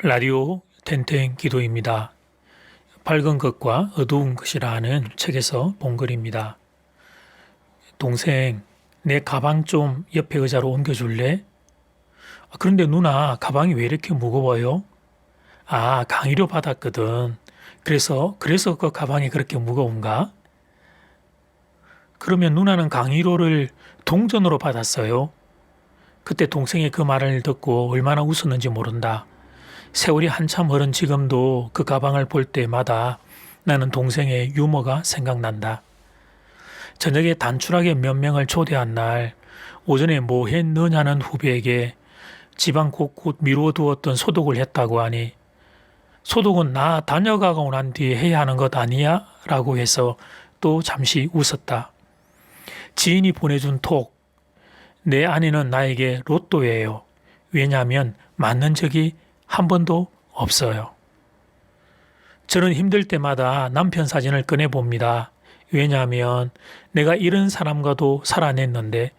라디오 텐텐 기도입니다. 밝은 것과 어두운 것이라는 책에서 본 글입니다. 동생, 내 가방 좀 옆에 의자로 옮겨줄래? 그런데 누나, 가방이 왜 이렇게 무거워요? 강의료 받았거든. 그래서 그 가방이 그렇게 무거운가? 그러면 누나는 강의료를 동전으로 받았어요. 그때 동생의 그 말을 듣고 얼마나 웃었는지 모른다. 세월이 한참 흐른 지금도 그 가방을 볼 때마다 나는 동생의 유머가 생각난다. 저녁에 단출하게 몇 명을 초대한 날, 오전에 뭐 했느냐는 후배에게 집안 곳곳 미루어 두었던 소독을 했다고 하니, 소독은 나 다녀가고 난 뒤에 해야 하는 것 아니야? 라고 해서 또 잠시 웃었다. 지인이 보내준 톡, 내 아내는 나에게 로또예요. 왜냐하면 맞는 적이 한 번도 없어요. 저는 힘들 때마다 남편 사진을 꺼내봅니다. 왜냐하면 내가 이런 사람과도 살아냈는데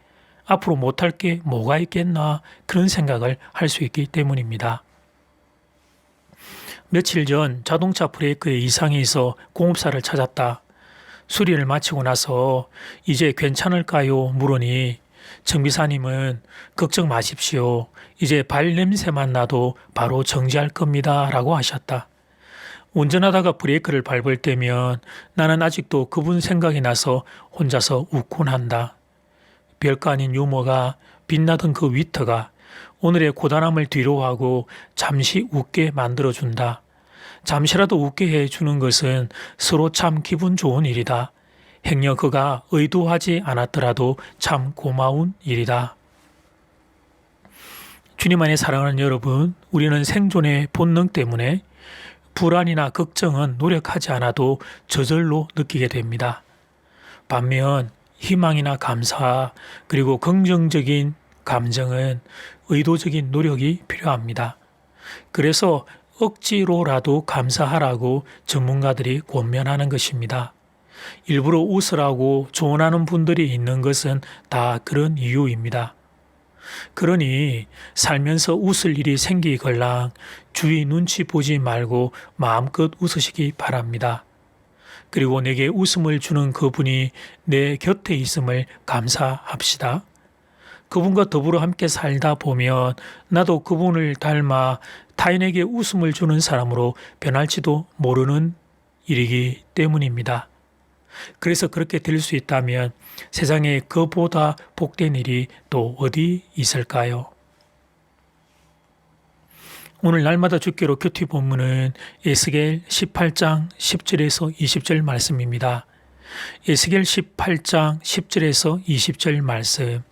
앞으로 못할 게 뭐가 있겠나 그런 생각을 할 수 있기 때문입니다. 며칠 전 자동차 브레이크에 이상이 있어 공업사를 찾았다. 수리를 마치고 나서 이제 괜찮을까요? 물으니 정비사님은 걱정 마십시오. 이제 발냄새만 나도 바로 정지할 겁니다. 라고 하셨다. 운전하다가 브레이크를 밟을 때면 나는 아직도 그분 생각이 나서 혼자서 웃곤 한다. 별거 아닌 유머가 빛나던 그 위트가 오늘의 고단함을 뒤로하고 잠시 웃게 만들어준다. 잠시라도 웃게 해주는 것은 서로 참 기분 좋은 일이다. 행여 그가 의도하지 않았더라도 참 고마운 일이다. 주님 안에 사랑하는 여러분, 우리는 생존의 본능 때문에 불안이나 걱정은 노력하지 않아도 저절로 느끼게 됩니다. 반면 희망이나 감사 그리고 긍정적인 감정은 의도적인 노력이 필요합니다. 그래서 억지로라도 감사하라고 전문가들이 권면하는 것입니다. 일부러 웃으라고 조언하는 분들이 있는 것은 다 그런 이유입니다. 그러니 살면서 웃을 일이 생기걸랑 주위 눈치 보지 말고 마음껏 웃으시기 바랍니다. 그리고 내게 웃음을 주는 그분이 내 곁에 있음을 감사합시다. 그분과 더불어 함께 살다 보면 나도 그분을 닮아 타인에게 웃음을 주는 사람으로 변할지도 모르는 일이기 때문입니다. 그래서 그렇게 될 수 있다면 세상에 그보다 복된 일이 또 어디 있을까요? 오늘 날마다 주께로 큐티 본문은 에스겔 18장 10절에서 20절 말씀입니다. 에스겔 18장 10절에서 20절 말씀.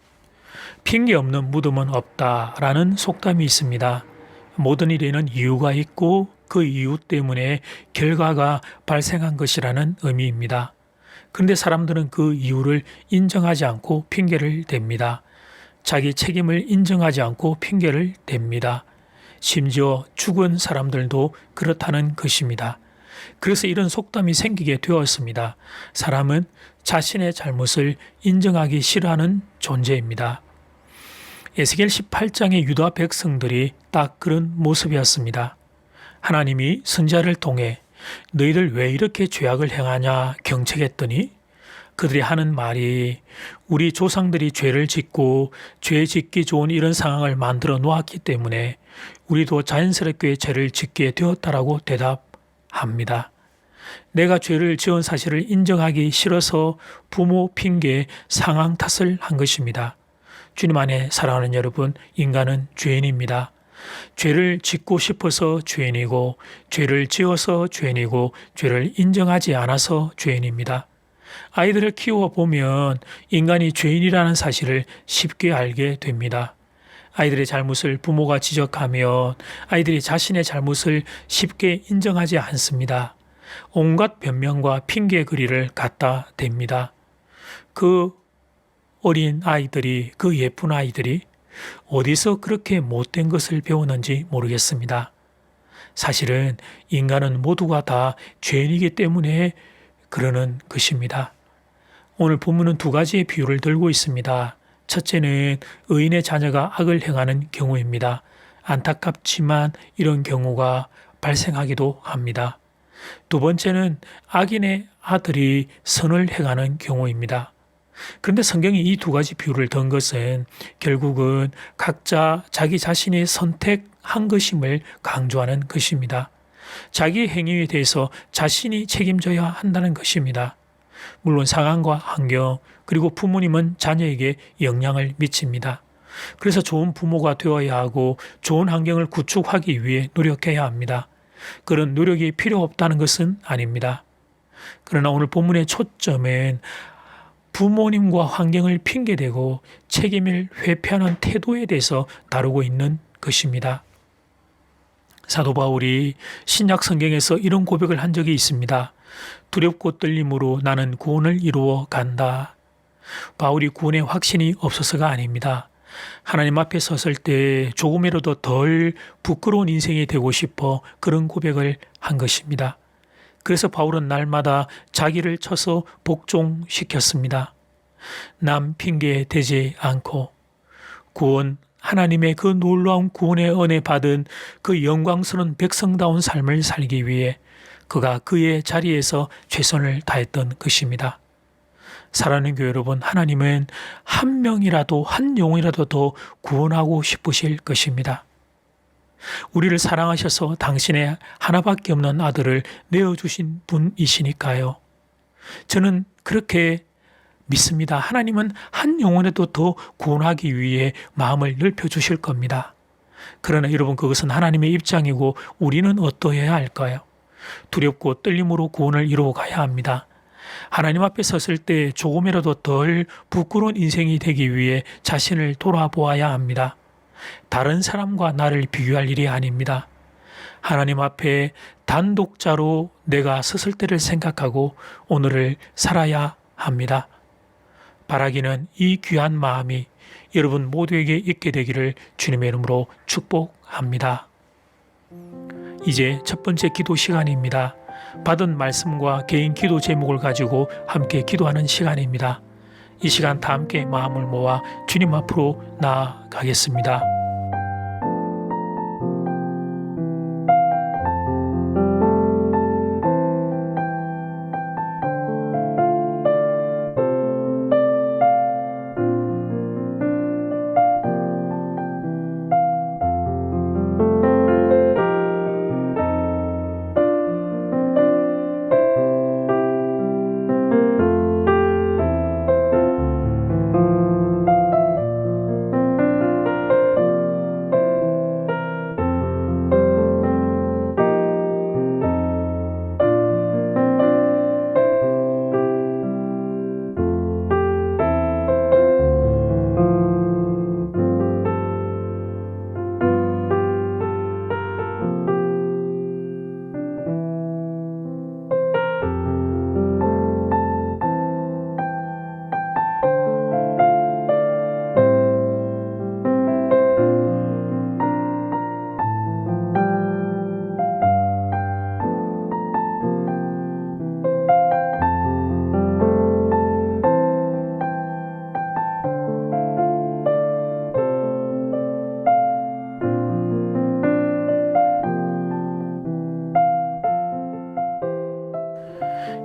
핑계 없는 무덤은 없다라는 속담이 있습니다. 모든 일에는 이유가 있고 그 이유 때문에 결과가 발생한 것이라는 의미입니다. 그런데 사람들은 그 이유를 인정하지 않고 핑계를 댑니다. 자기 책임을 인정하지 않고 핑계를 댑니다. 심지어 죽은 사람들도 그렇다는 것입니다. 그래서 이런 속담이 생기게 되었습니다. 사람은 자신의 잘못을 인정하기 싫어하는 존재입니다. 에스겔 18장의 유다 백성들이 딱 그런 모습이었습니다. 하나님이 선지자를 통해 너희들 왜 이렇게 죄악을 행하냐 경책했더니 그들이 하는 말이 우리 조상들이 죄를 짓고 죄 짓기 좋은 이런 상황을 만들어 놓았기 때문에 우리도 자연스럽게 죄를 짓게 되었다라고 대답합니다. 내가 죄를 지은 사실을 인정하기 싫어서 부모 핑계 상황 탓을 한 것입니다. 주님 안에 사랑하는 여러분, 인간은 죄인입니다. 죄를 짓고 싶어서 죄인이고 죄를 지어서 죄인이고 죄를 인정하지 않아서 죄인입니다. 아이들을 키워보면 인간이 죄인이라는 사실을 쉽게 알게 됩니다. 아이들의 잘못을 부모가 지적하면 아이들이 자신의 잘못을 쉽게 인정하지 않습니다. 온갖 변명과 핑계거리를 갖다 댑니다. 그 어린 아이들이, 그 예쁜 아이들이 어디서 그렇게 못된 것을 배우는지 모르겠습니다. 사실은 인간은 모두가 다 죄인이기 때문에 그러는 것입니다. 오늘 본문은 두 가지의 비유를 들고 있습니다. 첫째는 의인의 자녀가 악을 행하는 경우입니다. 안타깝지만 이런 경우가 발생하기도 합니다. 두 번째는 악인의 아들이 선을 행하는 경우입니다. 그런데 성경이 이 두 가지 비유를 든 것은 결국은 각자 자기 자신이 선택한 것임을 강조하는 것입니다. 자기 행위에 대해서 자신이 책임져야 한다는 것입니다. 물론 상황과 환경, 그리고 부모님은 자녀에게 영향을 미칩니다. 그래서 좋은 부모가 되어야 하고 좋은 환경을 구축하기 위해 노력해야 합니다. 그런 노력이 필요 없다는 것은 아닙니다. 그러나 오늘 본문의 초점은 부모님과 환경을 핑계대고 책임을 회피하는 태도에 대해서 다루고 있는 것입니다. 사도 바울이 신약 성경에서 이런 고백을 한 적이 있습니다. 두렵고 떨림으로 나는 구원을 이루어 간다. 바울이 구원의 확신이 없어서가 아닙니다. 하나님 앞에 섰을 때 조금이라도 덜 부끄러운 인생이 되고 싶어 그런 고백을 한 것입니다. 그래서 바울은 날마다 자기를 쳐서 복종시켰습니다. 남 핑계 대지 않고 구원, 하나님의 그 놀라운 구원의 은혜 받은 그 영광스러운 백성다운 삶을 살기 위해 그가 그의 자리에서 최선을 다했던 것입니다. 사랑하는 교회 여러분, 하나님은 한 명이라도 한 영혼이라도 더 구원하고 싶으실 것입니다. 우리를 사랑하셔서 당신의 하나밖에 없는 아들을 내어주신 분이시니까요. 저는 그렇게 믿습니다. 하나님은 한 영혼에도 더 구원하기 위해 마음을 넓혀주실 겁니다. 그러나 여러분, 그것은 하나님의 입장이고 우리는 어떠해야 할까요? 두렵고 떨림으로 구원을 이루어 가야 합니다. 하나님 앞에 섰을 때 조금이라도 덜 부끄러운 인생이 되기 위해 자신을 돌아보아야 합니다. 다른 사람과 나를 비교할 일이 아닙니다. 하나님 앞에 단독자로 내가 섰을 때를 생각하고 오늘을 살아야 합니다. 바라기는 이 귀한 마음이 여러분 모두에게 있게 되기를 주님의 이름으로 축복합니다. 이제 첫 번째 기도 시간입니다. 받은 말씀과 개인 기도 제목을 가지고 함께 기도하는 시간입니다. 이 시간 다 함께 마음을 모아 주님 앞으로 나아가겠습니다.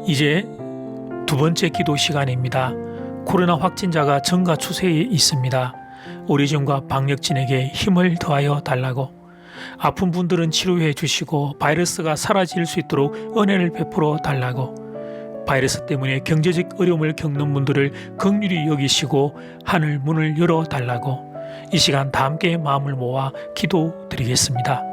이제 두 번째 기도 시간입니다. 코로나 확진자가 증가 추세에 있습니다. 오리진과 박력진에게 힘을 더하여 달라고, 아픈 분들은 치료해 주시고 바이러스가 사라질 수 있도록 은혜를 베풀어 달라고, 바이러스 때문에 경제적 어려움을 겪는 분들을 긍휼히 여기시고 하늘 문을 열어 달라고, 이 시간 다 함께 마음을 모아 기도드리겠습니다.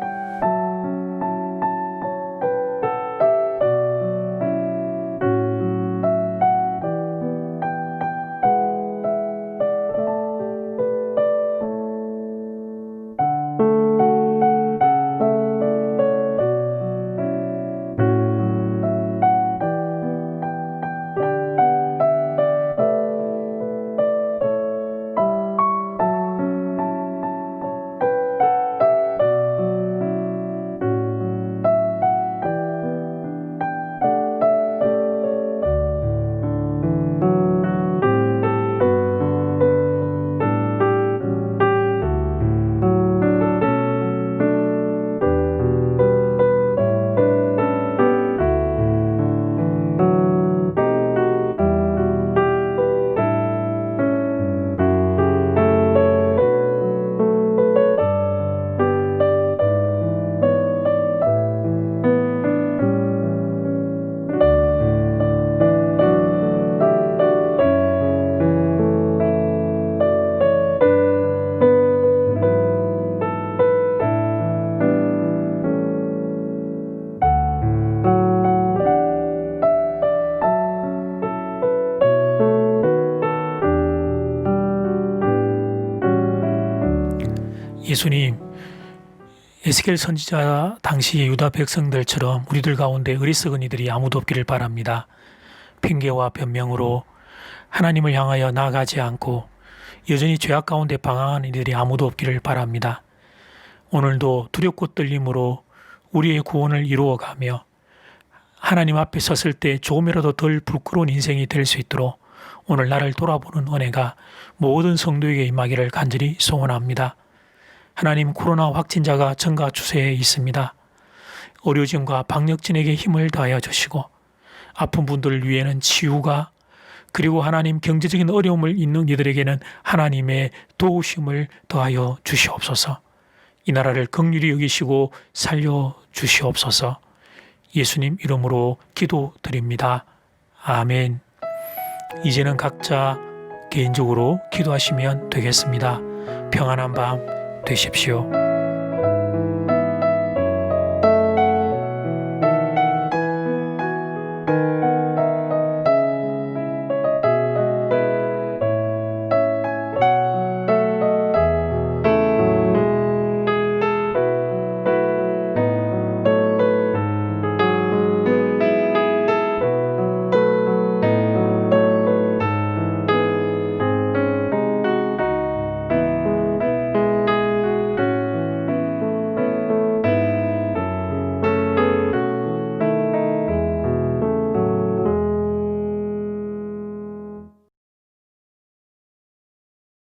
예수님, 에스겔 선지자 당시 유다 백성들처럼 우리들 가운데 어리석은 이들이 아무도 없기를 바랍니다. 핑계와 변명으로 하나님을 향하여 나아가지 않고 여전히 죄악 가운데 방황하는 이들이 아무도 없기를 바랍니다. 오늘도 두렵고 떨림으로 우리의 구원을 이루어가며 하나님 앞에 섰을 때 조금이라도 덜 부끄러운 인생이 될 수 있도록 오늘 나를 돌아보는 은혜가 모든 성도에게 임하기를 간절히 소원합니다. 하나님, 코로나 확진자가 증가 추세에 있습니다. 의료진과 방역진에게 힘을 다하여 주시고 아픈 분들을 위해는 치유가, 그리고 하나님 경제적인 어려움을 있는 이들에게는 하나님의 도우심을 더하여 주시옵소서. 이 나라를 긍휼히 여기시고 살려 주시옵소서. 예수님 이름으로 기도드립니다. 아멘. 이제는 각자 개인적으로 기도하시면 되겠습니다. 평안한 밤 되십시오.